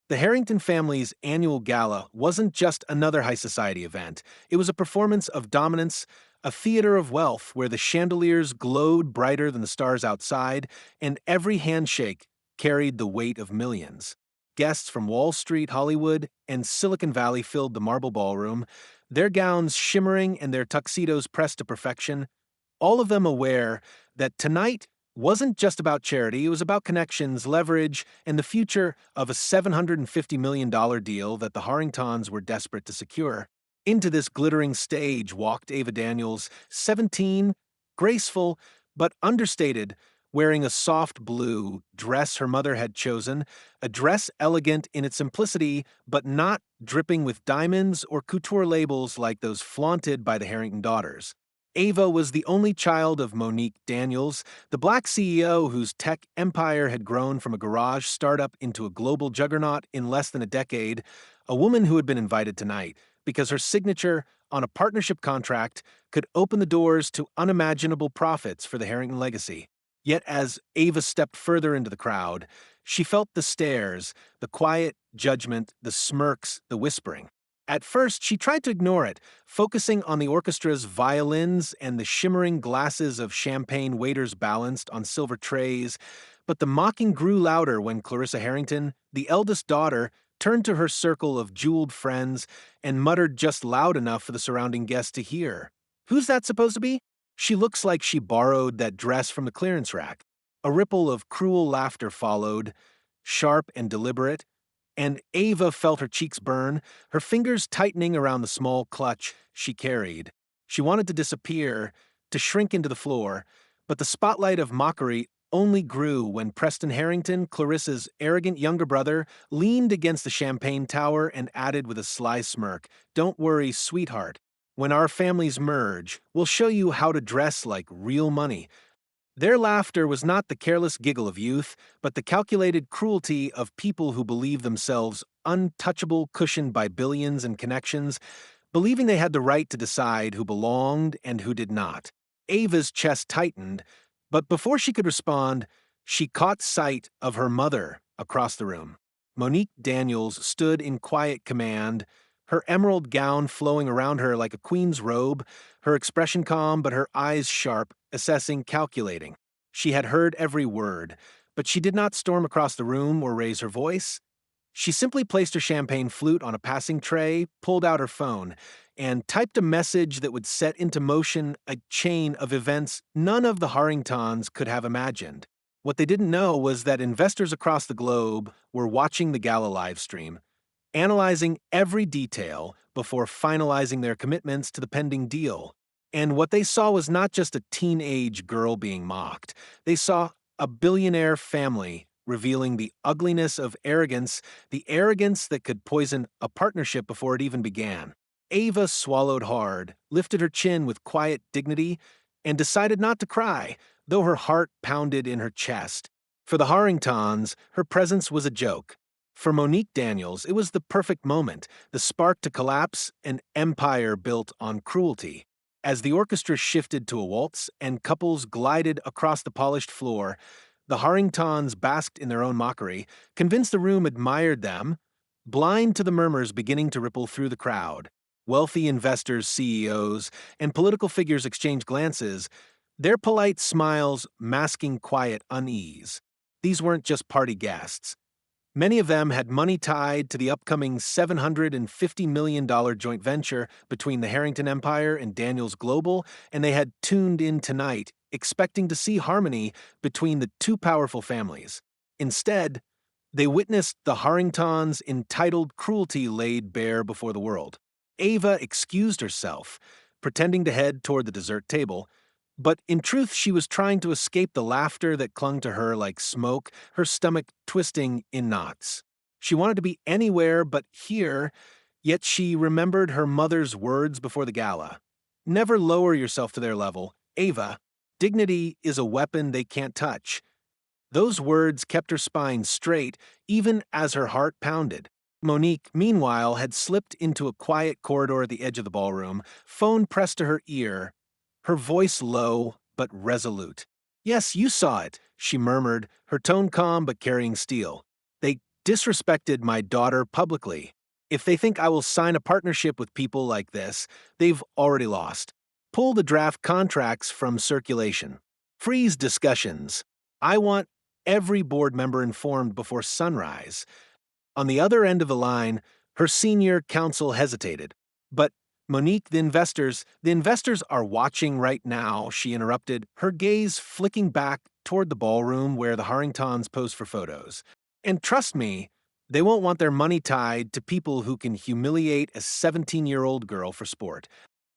The Harrington family's annual gala wasn't just another high society event. It was a performance of dominance, a theater of wealth where the chandeliers glowed brighter than the stars outside, and every handshake carried the weight of millions. Guests from Wall Street, Hollywood, and Silicon Valley filled the marble ballroom, their gowns shimmering and their tuxedos pressed to perfection, all of them aware that tonight wasn't just about charity, it was about connections, leverage, and the future of a $750 million deal that the Harringtons were desperate to secure. Into this glittering stage walked Ava Daniels, 17, graceful, but understated, wearing a soft blue dress her mother had chosen, a dress elegant in its simplicity, but not dripping with diamonds or couture labels like those flaunted by the Harrington daughters. Ava was the only child of Monique Daniels, the black CEO whose tech empire had grown from a garage startup into a global juggernaut in less than a decade, a woman who had been invited tonight because her signature on a partnership contract could open the doors to unimaginable profits for the Harrington legacy. Yet as Ava stepped further into the crowd, she felt the stares, the quiet judgment, the smirks, the whispering. At first, she tried to ignore it, focusing on the orchestra's violins and the shimmering glasses of champagne waiters balanced on silver trays, but the mocking grew louder when Clarissa Harrington, the eldest daughter, turned to her circle of jeweled friends and muttered just loud enough for the surrounding guests to hear. "Who's that supposed to be? She looks like she borrowed that dress from the clearance rack." A ripple of cruel laughter followed, sharp and deliberate, and Ava felt her cheeks burn, her fingers tightening around the small clutch she carried. She wanted to disappear, to shrink into the floor, but the spotlight of mockery only grew when Preston Harrington, Clarissa's arrogant younger brother, leaned against the champagne tower and added with a sly smirk, "Don't worry, sweetheart. When our families merge, we'll show you how to dress like real money." Their laughter was not the careless giggle of youth, but the calculated cruelty of people who believe themselves untouchable, cushioned by billions and connections, believing they had the right to decide who belonged and who did not. Ava's chest tightened, but before she could respond, she caught sight of her mother across the room. Monique Daniels stood in quiet command, her emerald gown flowing around her like a queen's robe, her expression calm but her eyes sharp, assessing, calculating. She had heard every word, but she did not storm across the room or raise her voice. She simply placed her champagne flute on a passing tray, pulled out her phone, and typed a message that would set into motion a chain of events none of the Harringtons could have imagined. What they didn't know was that investors across the globe were watching the gala live stream, analyzing every detail before finalizing their commitments to the pending deal. And what they saw was not just a teenage girl being mocked. They saw a billionaire family revealing the ugliness of arrogance, the arrogance that could poison a partnership before it even began. Ava swallowed hard, lifted her chin with quiet dignity, and decided not to cry, though her heart pounded in her chest. For the Harringtons, her presence was a joke. For Monique Daniels, it was the perfect moment, the spark to collapse an empire built on cruelty. As the orchestra shifted to a waltz and couples glided across the polished floor, the Harringtons basked in their own mockery, convinced the room admired them, blind to the murmurs beginning to ripple through the crowd. Wealthy investors, CEOs, and political figures exchanged glances, their polite smiles masking quiet unease. These weren't just party guests. Many of them had money tied to the upcoming $750 million joint venture between the Harrington Empire and Daniels Global, and they had tuned in tonight, expecting to see harmony between the two powerful families. Instead, they witnessed the Harringtons' entitled cruelty laid bare before the world. Ava excused herself, pretending to head toward the dessert table, but in truth she was trying to escape the laughter that clung to her like smoke, her stomach twisting in knots. She wanted to be anywhere but here, yet she remembered her mother's words before the gala. "Never lower yourself to their level, Ava. Dignity is a weapon they can't touch." Those words kept her spine straight, even as her heart pounded. Monique, meanwhile, had slipped into a quiet corridor at the edge of the ballroom, phone pressed to her ear, her voice low but resolute. "Yes, you saw it," she murmured, her tone calm but carrying steel. "They disrespected my daughter publicly. If they think I will sign a partnership with people like this, they've already lost. Pull the draft contracts from circulation. Freeze discussions. I want every board member informed before sunrise. On the other end of the line, her senior counsel hesitated. But Monique, the investors are watching right now, she interrupted, her gaze flicking back toward the ballroom where the Harringtons pose for photos. And trust me, they won't want their money tied to people who can humiliate a 17-year-old girl for sport.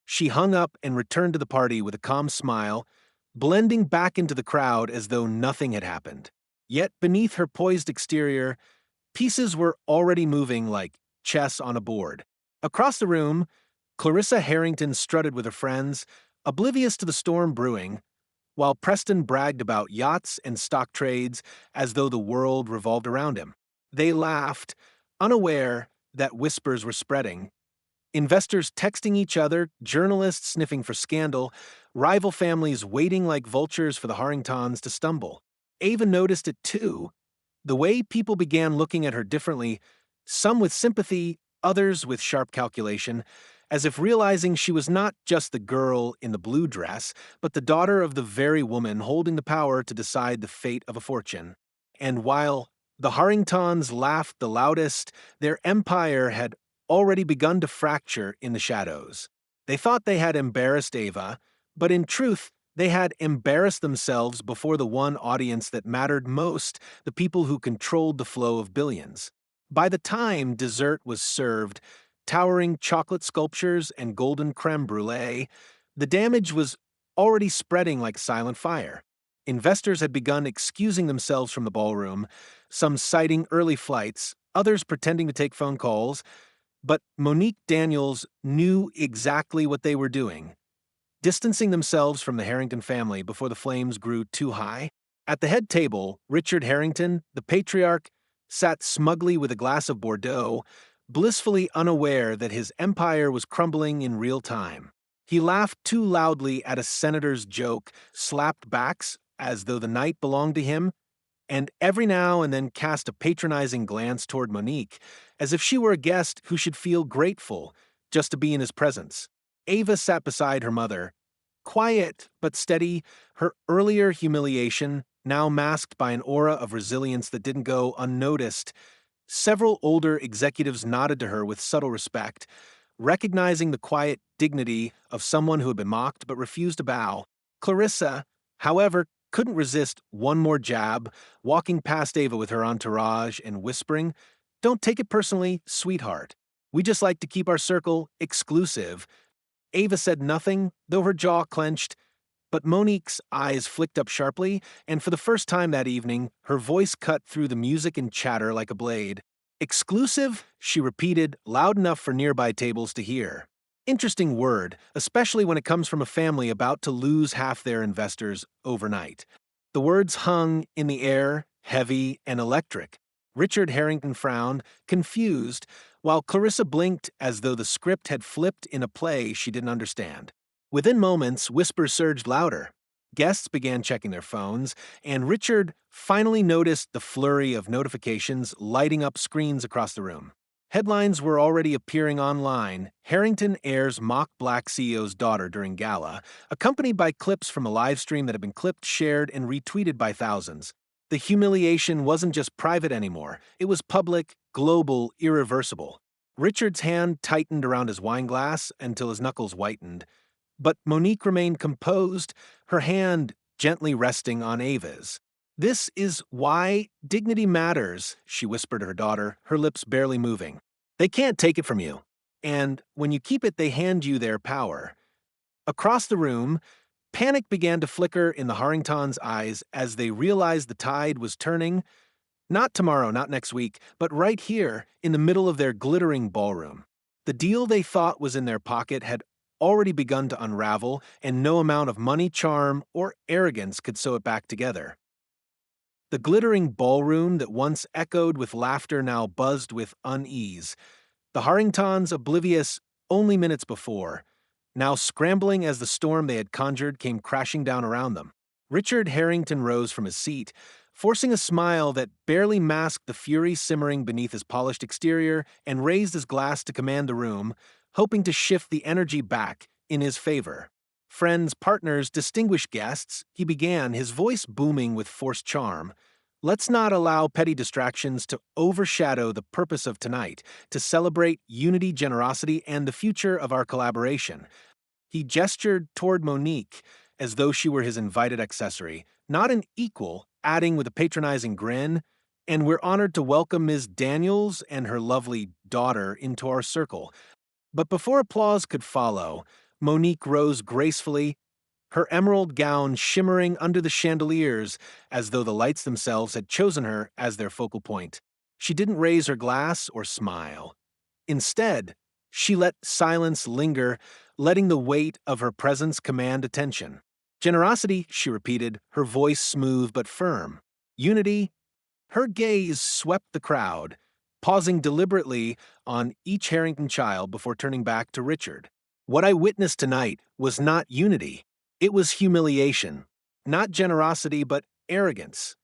She hung up and returned to the party with a calm smile, blending back into the crowd as though nothing had happened. Yet beneath her poised exterior, pieces were already moving like chess on a board. Across the room, Clarissa Harrington strutted with her friends, oblivious to the storm brewing, while Preston bragged about yachts and stock trades as though the world revolved around him. They laughed, unaware that whispers were spreading. Investors texting each other, journalists sniffing for scandal, rival families waiting like vultures for the Harringtons to stumble. Ava noticed it too. The way people began looking at her differently, some with sympathy, others with sharp calculation, as if realizing she was not just the girl in the blue dress, but the daughter of the very woman holding the power to decide the fate of a fortune. And while the Harringtons laughed the loudest, their empire had already begun to fracture in the shadows. They thought they had embarrassed Ava, but in truth, they had embarrassed themselves before the one audience that mattered most, the people who controlled the flow of billions. By the time dessert was served, towering chocolate sculptures and golden creme brulee, the damage was already spreading like silent fire. Investors had begun excusing themselves from the ballroom, some citing early flights, others pretending to take phone calls, but Monique Daniels knew exactly what they were doing, distancing themselves from the Harrington family before the flames grew too high. At the head table, Richard Harrington, the patriarch, sat smugly with a glass of Bordeaux, blissfully unaware that his empire was crumbling in real time. He laughed too loudly at a senator's joke, slapped backs as though the night belonged to him, and every now and then cast a patronizing glance toward Monique, as if she were a guest who should feel grateful just to be in his presence. Ava sat beside her mother, quiet but steady, her earlier humiliation now masked by an aura of resilience that didn't go unnoticed. Several older executives nodded to her with subtle respect, recognizing the quiet dignity of someone who had been mocked but refused to bow. Clarissa, however, couldn't resist one more jab, walking past Ava with her entourage and whispering, "Don't take it personally, sweetheart. We just like to keep our circle exclusive." Ava said nothing, though her jaw clenched, but Monique's eyes flicked up sharply, and for the first time that evening, her voice cut through the music and chatter like a blade. "Exclusive?" she repeated, loud enough for nearby tables to hear. Interesting word, especially when it comes from a family about to lose half their investors overnight. The words hung in the air, heavy and electric. Richard Harrington frowned, confused, while Clarissa blinked as though the script had flipped in a play she didn't understand. Within moments, whispers surged louder. Guests began checking their phones, and Richard finally noticed the flurry of notifications lighting up screens across the room. Headlines were already appearing online. Harrington airs mock black CEO's daughter during gala, accompanied by clips from a live stream that had been clipped, shared, and retweeted by thousands. The humiliation wasn't just private anymore. It was public, global, irreversible. Richard's hand tightened around his wine glass until his knuckles whitened. But Monique remained composed, her hand gently resting on Ava's. "This is why dignity matters," she whispered to her daughter, her lips barely moving. "They can't take it from you. And when you keep it, they hand you their power." Across the room, panic began to flicker in the Harringtons' eyes as they realized the tide was turning, not tomorrow, not next week, but right here in the middle of their glittering ballroom. The deal they thought was in their pocket had already begun to unravel, and no amount of money, charm, or arrogance could sew it back together. The glittering ballroom that once echoed with laughter now buzzed with unease. The Harringtons, oblivious only minutes before, now scrambling as the storm they had conjured came crashing down around them. Richard Harrington rose from his seat, forcing a smile that barely masked the fury simmering beneath his polished exterior, and raised his glass to command the room, hoping to shift the energy back in his favor. Friends, partners, distinguished guests, he began, his voice booming with forced charm. Let's not allow petty distractions to overshadow the purpose of tonight, to celebrate unity, generosity, and the future of our collaboration. He gestured toward Monique as though she were his invited accessory, not an equal, adding with a patronizing grin, "And we're honored to welcome Ms. Daniels and her lovely daughter into our circle." But before applause could follow, Monique rose gracefully, her emerald gown shimmering under the chandeliers as though the lights themselves had chosen her as their focal point. She didn't raise her glass or smile. Instead, she let silence linger, letting the weight of her presence command attention. Generosity, she repeated, her voice smooth but firm. Unity, her gaze swept the crowd, pausing deliberately on each Harrington child before turning back to Richard. What I witnessed tonight was not unity. It was humiliation. Not generosity, but arrogance.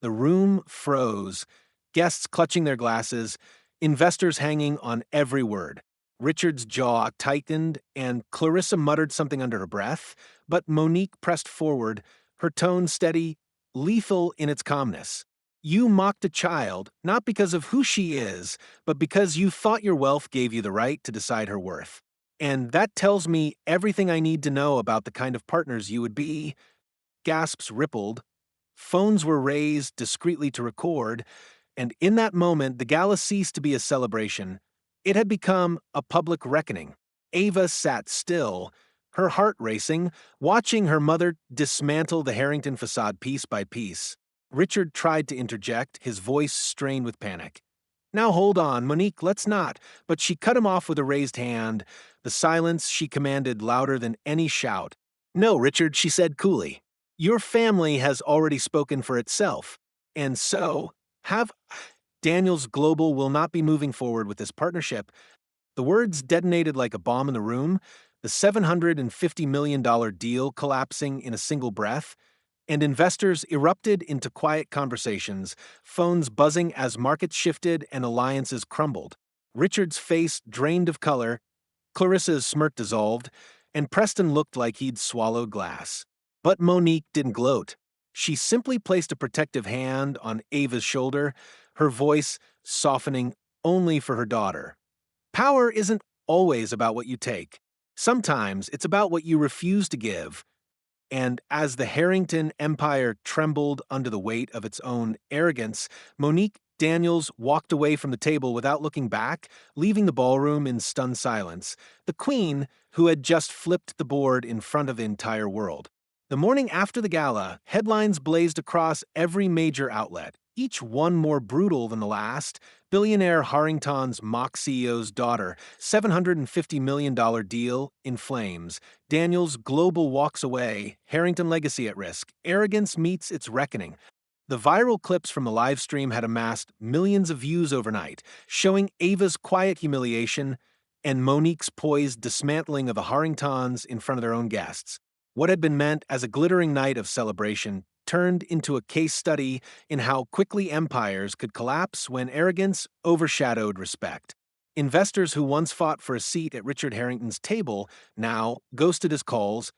The room froze, guests clutching their glasses, investors hanging on every word. Richard's jaw tightened, and Clarissa muttered something under her breath, but Monique pressed forward, her tone steady, lethal in its calmness. You mocked a child, not because of who she is, but because you thought your wealth gave you the right to decide her worth. And that tells me everything I need to know about the kind of partners you would be. Gasps rippled. Phones were raised discreetly to record, and in that moment, the gala ceased to be a celebration. It had become a public reckoning. Ava sat still, her heart racing, watching her mother dismantle the Harrington facade piece by piece. Richard tried to interject, his voice strained with panic. Now hold on, Monique, let's not. But she cut him off with a raised hand, the silence she commanded louder than any shout. No, Richard, she said coolly. Your family has already spoken for itself. And so, Daniels Global will not be moving forward with this partnership. The words detonated like a bomb in the room, the $750 million deal collapsing in a single breath, and investors erupted into quiet conversations, phones buzzing as markets shifted and alliances crumbled. Richard's face drained of color, Clarissa's smirk dissolved, and Preston looked like he'd swallowed glass. But Monique didn't gloat. She simply placed a protective hand on Ava's shoulder, her voice softening only for her daughter. Power isn't always about what you take. Sometimes it's about what you refuse to give. And as the Harrington empire trembled under the weight of its own arrogance, Monique Daniels walked away from the table without looking back, leaving the ballroom in stunned silence, the queen who had just flipped the board in front of the entire world. The morning after the gala, headlines blazed across every major outlet, each one more brutal than the last. Billionaire Harrington's mock CEO's daughter, $750 million deal in flames. Daniels Global walks away, Harrington legacy at risk. Arrogance meets its reckoning. The viral clips from the live stream had amassed millions of views overnight, showing Ava's quiet humiliation and Monique's poised dismantling of the Harringtons in front of their own guests. What had been meant as a glittering night of celebration turned into a case study in how quickly empires could collapse when arrogance overshadowed respect. Investors who once fought for a seat at Richard Harrington's table now ghosted his calls,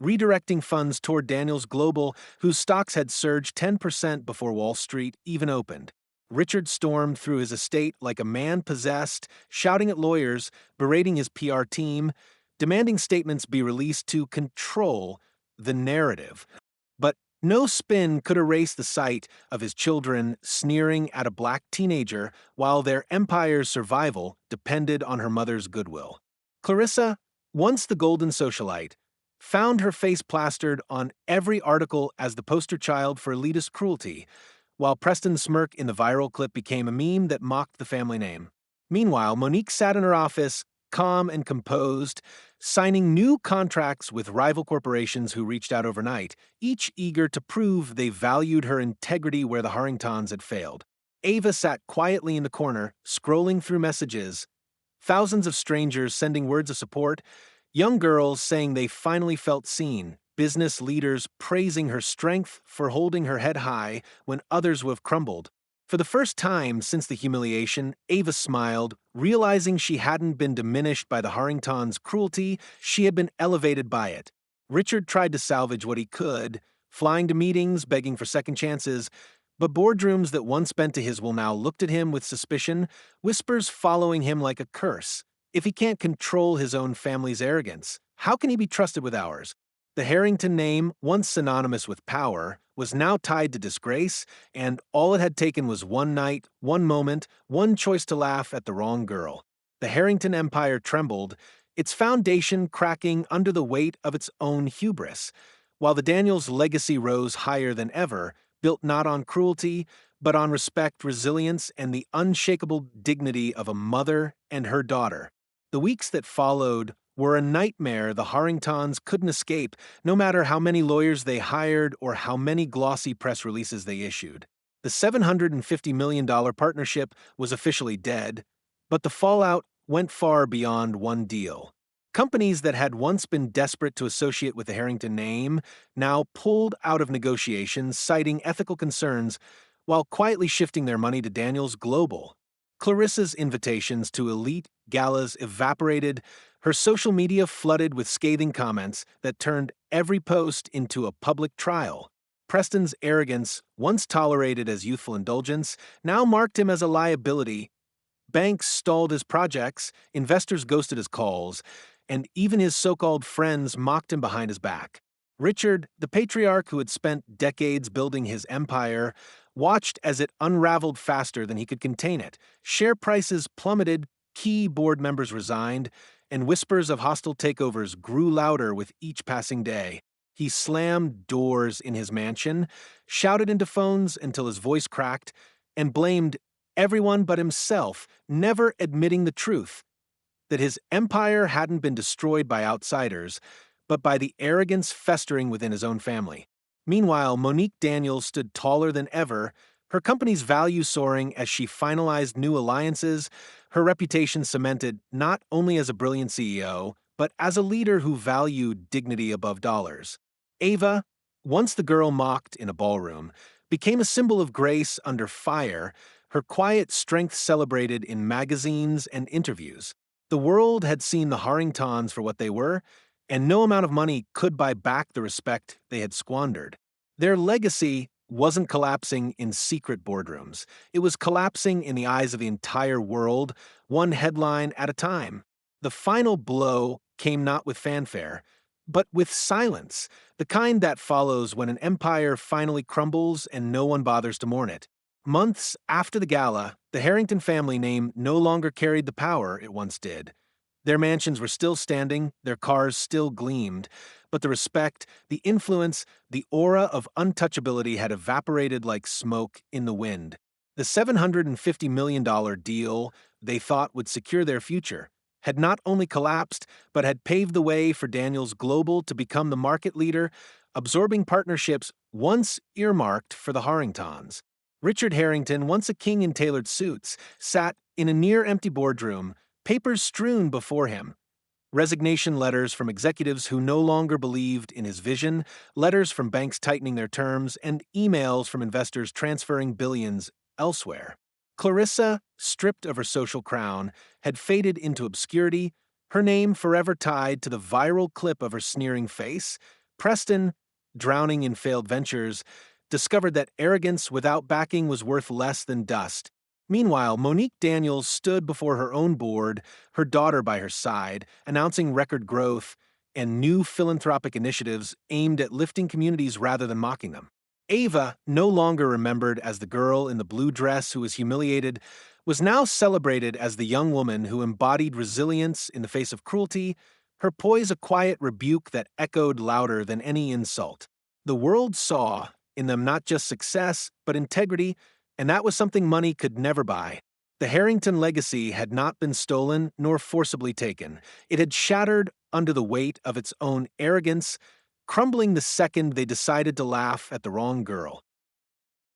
redirecting funds toward Daniels Global, whose stocks had surged 10% before Wall Street even opened. Richard stormed through his estate like a man possessed, shouting at lawyers, berating his PR team, demanding statements be released to control the narrative. But no spin could erase the sight of his children sneering at a black teenager while their empire's survival depended on her mother's goodwill. Clarissa, once the golden socialite, found her face plastered on every article as the poster child for elitist cruelty, while Preston's smirk in the viral clip became a meme that mocked the family name. Meanwhile, Monique sat in her office, calm and composed, signing new contracts with rival corporations who reached out overnight, each eager to prove they valued her integrity where the Harringtons had failed. Ava sat quietly in the corner, scrolling through messages, thousands of strangers sending words of support, young girls saying they finally felt seen, business leaders praising her strength for holding her head high when others would have crumbled. For the first time since the humiliation, Ava smiled, realizing she hadn't been diminished by the Harringtons' cruelty, she had been elevated by it. Richard tried to salvage what he could, flying to meetings, begging for second chances, but boardrooms that once bent to his will now looked at him with suspicion, whispers following him like a curse. If he can't control his own family's arrogance, how can he be trusted with ours? The Harrington name, once synonymous with power, was now tied to disgrace, and all it had taken was one night, one moment, one choice to laugh at the wrong girl. The Harrington empire trembled, its foundation cracking under the weight of its own hubris, while the Daniels legacy rose higher than ever, built not on cruelty, but on respect, resilience, and the unshakable dignity of a mother and her daughter. The weeks that followed were a nightmare the Harringtons couldn't escape, no matter how many lawyers they hired or how many glossy press releases they issued. The $750 million partnership was officially dead, but the fallout went far beyond one deal. Companies that had once been desperate to associate with the Harrington name now pulled out of negotiations, citing ethical concerns, while quietly shifting their money to Daniels Global. Clarissa's invitations to elite galas evaporated, her social media flooded with scathing comments that turned every post into a public trial. Preston's arrogance, once tolerated as youthful indulgence, now marked him as a liability. Banks stalled his projects, investors ghosted his calls, and even his so-called friends mocked him behind his back. Richard, the patriarch who had spent decades building his empire, watched as it unraveled faster than he could contain it. Share prices plummeted, key board members resigned, and whispers of hostile takeovers grew louder with each passing day. He slammed doors in his mansion, shouted into phones until his voice cracked, and blamed everyone but himself, never admitting the truth that his empire hadn't been destroyed by outsiders, but by the arrogance festering within his own family. Meanwhile, Monique Daniels stood taller than ever, her company's value soaring as she finalized new alliances, her reputation cemented not only as a brilliant CEO, but as a leader who valued dignity above dollars. Ava, once the girl mocked in a ballroom, became a symbol of grace under fire, her quiet strength celebrated in magazines and interviews. The world had seen the Harringtons for what they were, and no amount of money could buy back the respect they had squandered. Their legacy wasn't collapsing in secret boardrooms. It was collapsing in the eyes of the entire world, one headline at a time. The final blow came not with fanfare, but with silence, the kind that follows when an empire finally crumbles and no one bothers to mourn it. Months after the gala, the Harrington family name no longer carried the power it once did. Their mansions were still standing, their cars still gleamed, but the respect, the influence, the aura of untouchability had evaporated like smoke in the wind. The $750 million deal they thought would secure their future had not only collapsed, but had paved the way for Daniels Global to become the market leader, absorbing partnerships once earmarked for the Harringtons. Richard Harrington, once a king in tailored suits, sat in a near-empty boardroom, papers strewn before him. Resignation letters from executives who no longer believed in his vision, letters from banks tightening their terms, and emails from investors transferring billions elsewhere. Clarissa, stripped of her social crown, had faded into obscurity, her name forever tied to the viral clip of her sneering face. Preston, drowning in failed ventures, discovered that arrogance without backing was worth less than dust. Meanwhile, Monique Daniels stood before her own board, her daughter by her side, announcing record growth and new philanthropic initiatives aimed at lifting communities rather than mocking them. Ava, no longer remembered as the girl in the blue dress who was humiliated, was now celebrated as the young woman who embodied resilience in the face of cruelty, her poise a quiet rebuke that echoed louder than any insult. The world saw in them not just success, but integrity, and that was something money could never buy. The Harrington legacy had not been stolen nor forcibly taken. It had shattered under the weight of its own arrogance, crumbling the second they decided to laugh at the wrong girl.